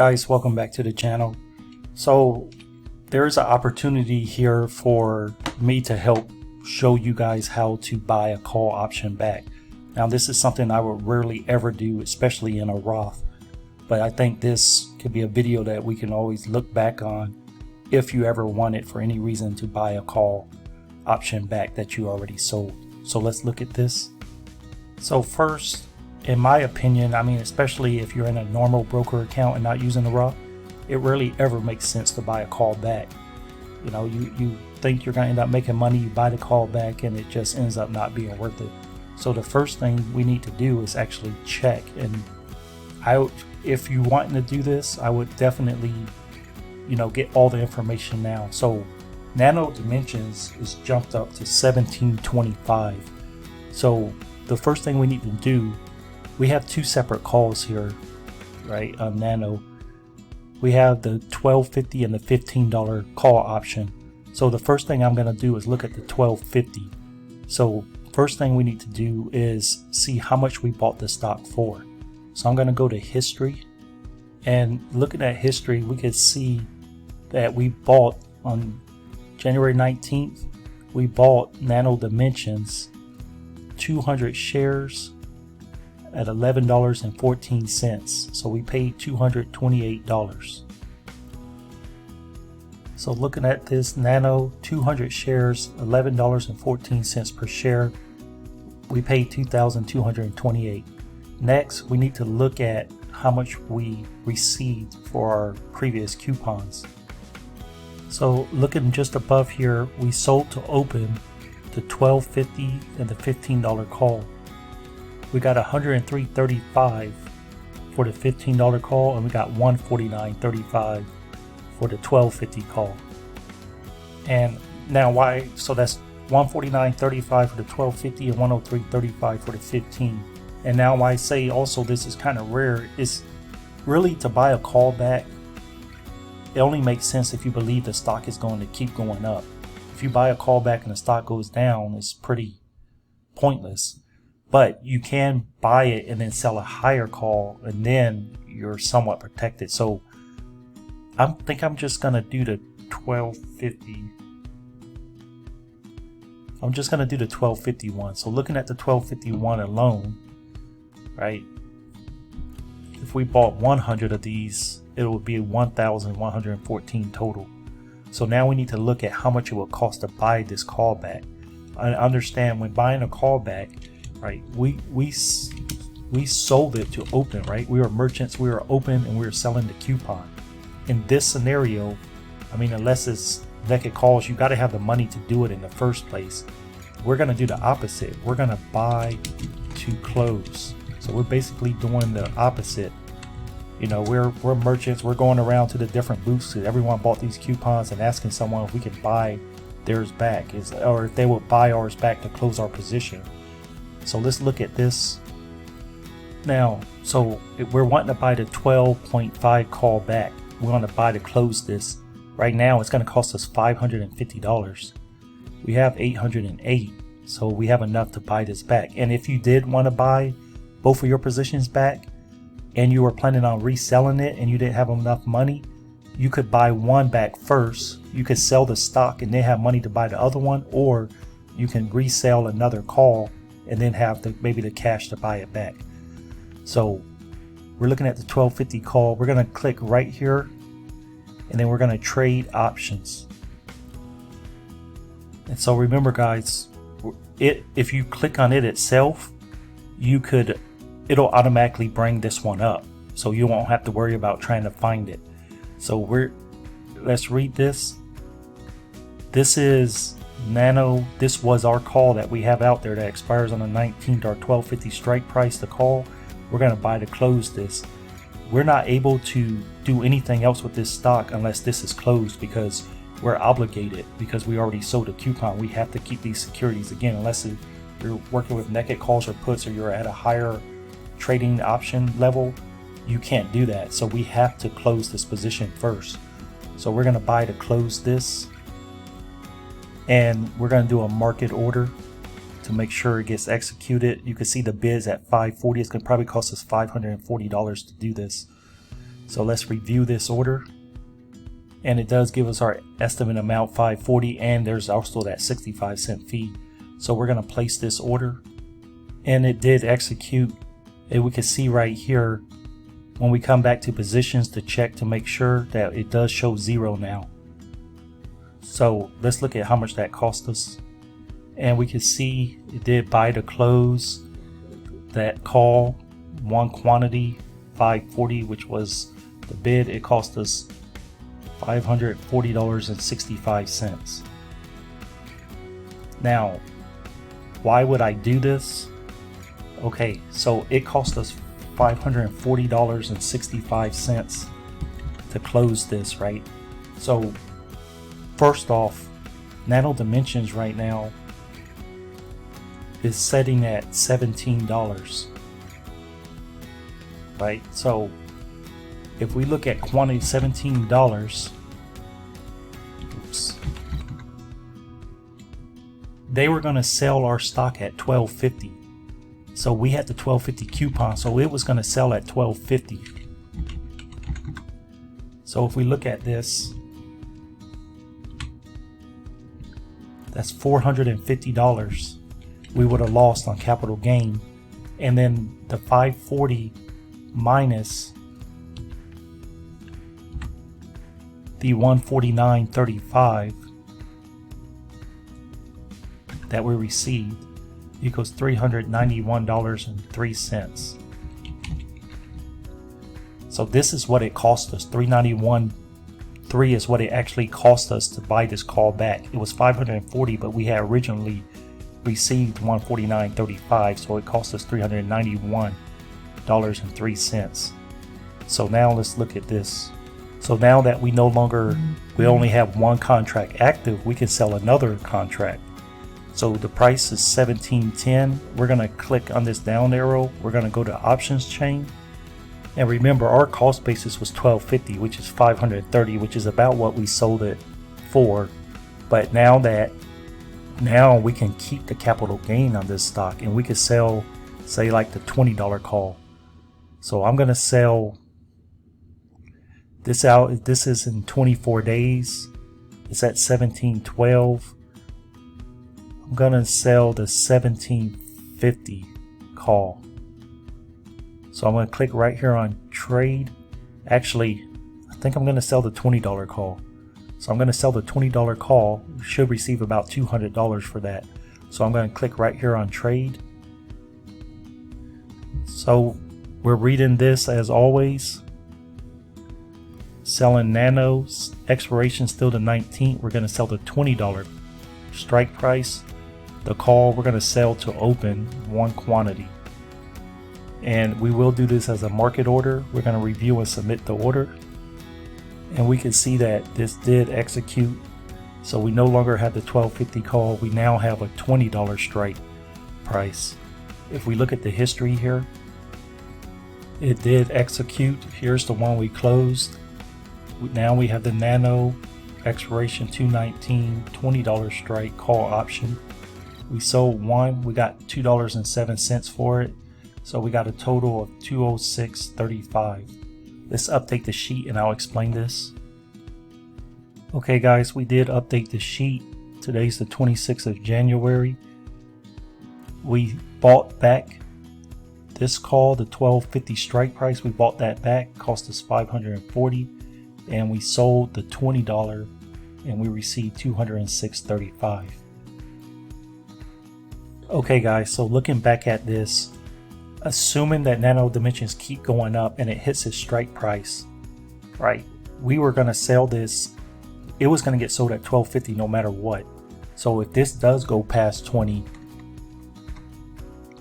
Guys, welcome back to the channel. So there's an opportunity here for me to help show you guys how to buy a call option back. Now this is something I would rarely ever do, especially in a Roth, but I think this could be a video that we can always look back on if you ever wanted for any reason to buy a call option back that you already sold. So let's look at this. So first, in my opinion, I mean, especially if you're in a normal broker account and not using the Roth, it rarely ever makes sense to buy a call back. You know, you think you're going to end up making money, you buy the call back, and it just ends up not being worth it. So the first thing we need to do is actually check. And if you wanting to do this, I would definitely, get all the information now. So Nano Dimensions is jumped up to 1725. So the first thing we need to do, we have two separate calls here, right, on Nano. We have the $12.50 and the $15 call option. So the first thing I'm going to do is look at the $12.50. So first thing we need to do is see how much we bought the stock for. So I'm going to go to history, and looking at history, we could see that we bought on January 19th, we bought Nano Dimensions 200 shares at $11.14. So we paid $228. So looking at this Nano 200 shares, $11.14 per share, we paid $2,228. Next, we need to look at how much we received for our previous coupons. So looking just above here, we sold to open the $12.50 and the $15 call. We got $103.35 for the $15 call, and we got $149.35 for the $12.50 call. And now why? So that's $149.35 for the $12.50 and $103.35 for the 15. And now why I say also this is kind of rare is really to buy a call back. It only makes sense if you believe the stock is going to keep going up. If you buy a call back and the stock goes down, it's pretty pointless. But you can buy it and then sell a higher call, and then you're somewhat protected. So I think I'm just gonna do the $12.50. I'm just gonna do the $12.51. So looking at the $12.51 alone, right? If we bought 100 of these, it would be 1,114 total. So now we need to look at how much it would cost to buy this callback. I understand when buying a callback, right? We sold it to open, right? We were merchants, we were open, and we were selling the coupon. In this scenario, I mean, unless it's naked calls, you got to have the money to do it in the first place. We're going to do the opposite. We're going to buy to close. So we're basically doing the opposite. You know, we're merchants. We're going around to the different booths. Everyone bought these coupons and asking someone if we could buy theirs back, or if they will buy ours back to close our position. So let's look at this now. So we're wanting to buy the 12.5 call back. We want to buy to close this. Right now it's going to cost us $550. We have 808, so we have enough to buy this back. And if you did want to buy both of your positions back and you were planning on reselling it and you didn't have enough money, you could buy one back first. You could sell the stock and then have money to buy the other one, or you can resell another call and then have maybe the cash to buy it back. So we're looking at the $12.50 call. We're going to click right here, and then we're going to trade options. And so remember, guys, if you click on it itself, it'll automatically bring this one up, so you won't have to worry about trying to find it. So let's read this. This is Nano. This was our call that we have out there that expires on the 19th, our $12.50 strike price to call. We're going to buy to close this. We're not able to do anything else with this stock unless this is closed, because we're obligated, because we already sold a coupon. We have to keep these securities, again, unless you're working with naked calls or puts, or you're at a higher trading option level, you can't do that. So we have to close this position first. So we're going to buy to close this, and we're going to do a market order to make sure it gets executed. You can see the bids at 540. It's going to probably cost us $540 to do this. So let's review this order. And it does give us our estimate amount 540, and there's also that 65-cent fee. So we're going to place this order, and it did execute. And we can see right here when we come back to positions to check to make sure that it does show 0 now. So let's look at how much that cost us, and we can see it did buy to close that call, one quantity 540, which was the bid. It cost us $540.65. Now, why would I do this? Okay, so it cost us $540.65 to close this, right? So first off, Nano Dimensions right now is setting at $17, right? So if we look at quantity $17, oops, they were going to sell our stock at $12.50. So we had the $12.50 coupon, so it was going to sell at $12.50. So if we look at this, that's $450 we would have lost on capital gain. And then the 540 minus the 149.35 that we received equals $391.03. So this is what it cost us. $391.03 is what it actually cost us to buy this call back. It was $540, but we had originally received $149.35, so it cost us $391.03. So now let's look at this. So now that we only have one contract active, we can sell another contract. So the price is $17.10. We're going to click on this down arrow. We're going to go to options chain. And remember, our cost basis was $12.50, which is $530, which is about what we sold it for. But now we can keep the capital gain on this stock, and we could sell, say, like the $20 call. So I'm going to sell this out. This is in 24 days. It's at $17.12. I'm going to sell the $17.50 call. So I'm going to click right here on trade. Actually, I think I'm going to sell the $20 call. So I'm going to sell the $20 call. We should receive about $200 for that. So I'm going to click right here on trade. So we're reading this as always. Selling nanos. Expiration still the 19th. We're going to sell the $20 strike price. The call we're going to sell to open one quantity. And we will do this as a market order. We're going to review and submit the order. And we can see that this did execute. So we no longer have the $12.50 call. We now have a $20 strike price. If we look at the history here, it did execute. Here's the one we closed. Now we have the nano expiration 2/19, $20 strike call option. We sold one. We got $2.07 for it. So we got a total of $206.35. Let's update the sheet and I'll explain this. Okay guys, we did update the sheet. Today's the 26th of January. We bought back this call, the $12.50 strike price. We bought that back, cost us $540, and we sold the $20 and we received $206.35. Okay guys, so looking back at this, assuming that Nano Dimensions keep going up and it hits its strike price, right? We were going to sell this. It was going to get sold at $12.50 no matter what. So if this does go past 20,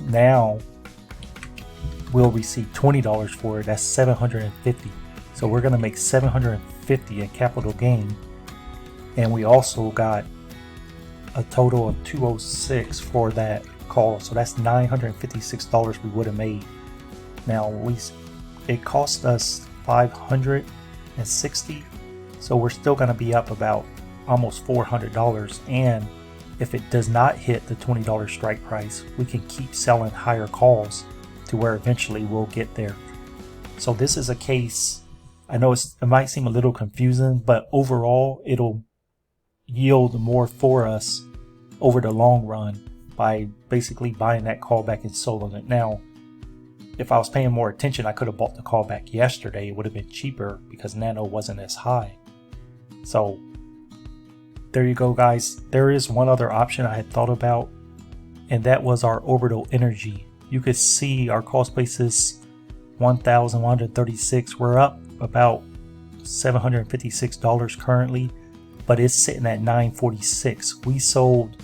now we'll receive $20 for it. That's $750. So we're going to make $750 in capital gain. And we also got a total of $206 for that call. So that's $956 we would have made. Now it cost us $560. So we're still going to be up about almost $400. And if it does not hit the $20 strike price, we can keep selling higher calls to where eventually we'll get there. So this is a case I know it might seem a little confusing, but overall it'll yield more for us over the long run by basically buying that callback and selling it. Now, if I was paying more attention, I could have bought the callback yesterday. It would have been cheaper because Nano wasn't as high. So there you go, guys. There is one other option I had thought about, and that was our Orbital Energy. You could see our cost basis 1,136. We're up about $756 currently, but it's sitting at 946. We sold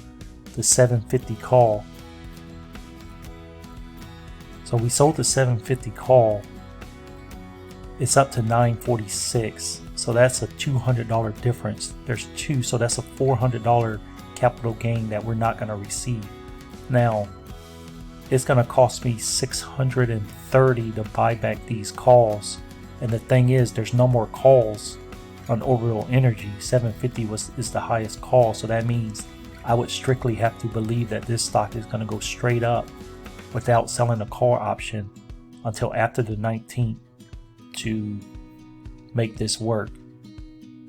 the 750 call. So we sold the 750 call. It's up to 946. So that's a $200 difference. There's two, so that's a $400 capital gain that we're not going to receive. Now, it's going to cost me $630 to buy back these calls. And the thing is, there's no more calls on Orbital Energy. 750 is the highest call, so that means I would strictly have to believe that this stock is going to go straight up without selling the call option until after the 19th to make this work.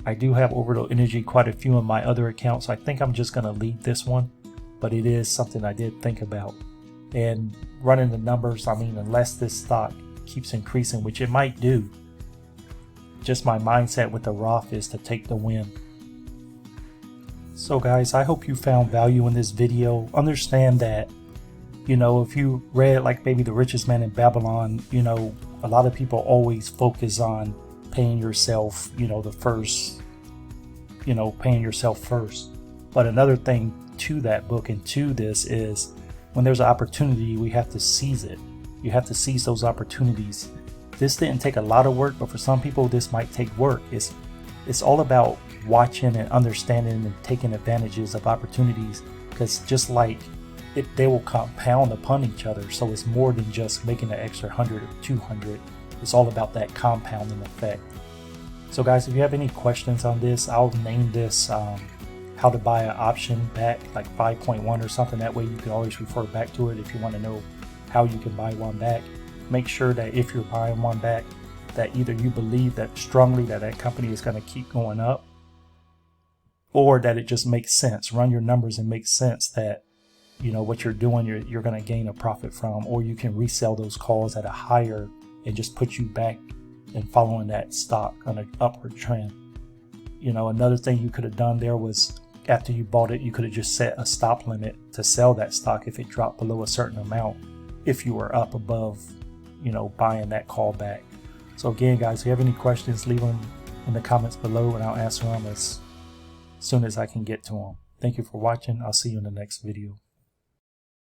I do have Orbital Energy quite a few in my other accounts, so I think I'm just going to leave this one, but it is something I did think about. And running the numbers, I mean, unless this stock keeps increasing, which it might do, just my mindset with the Roth is to take the win. So guys, I hope you found value in this video. Understand that, you know, if you read like maybe The Richest Man in Babylon, you know, a lot of people always focus on paying yourself, you know, paying yourself first. But another thing to that book and to this is when there's an opportunity, we have to seize it. You have to seize those opportunities. This didn't take a lot of work, but for some people this might take work. It's all about watching and understanding and taking advantages of opportunities, because just like they will compound upon each other. So it's more than just making an extra 100 or 200. It's all about that compounding effect. So guys, if you have any questions on this, I'll name this how to buy an option back, like 5.1 or something. That way you can always refer back to it if you want to know how you can buy one back. Make sure that if you're buying one back, that either you believe that strongly that company is going to keep going up, or that it just makes sense. Run your numbers and make sense that, you know, what you're doing, you're going to gain a profit from, or you can resell those calls at a higher and just put you back and following that stock on an upward trend. You know, another thing you could have done there was after you bought it, you could have just set a stop limit to sell that stock if it dropped below a certain amount, if you were up above, you know, buying that call back. So again, guys, if you have any questions, leave them in the comments below and I'll answer them as soon as I can get to them. Thank you for watching. I'll see you in the next video.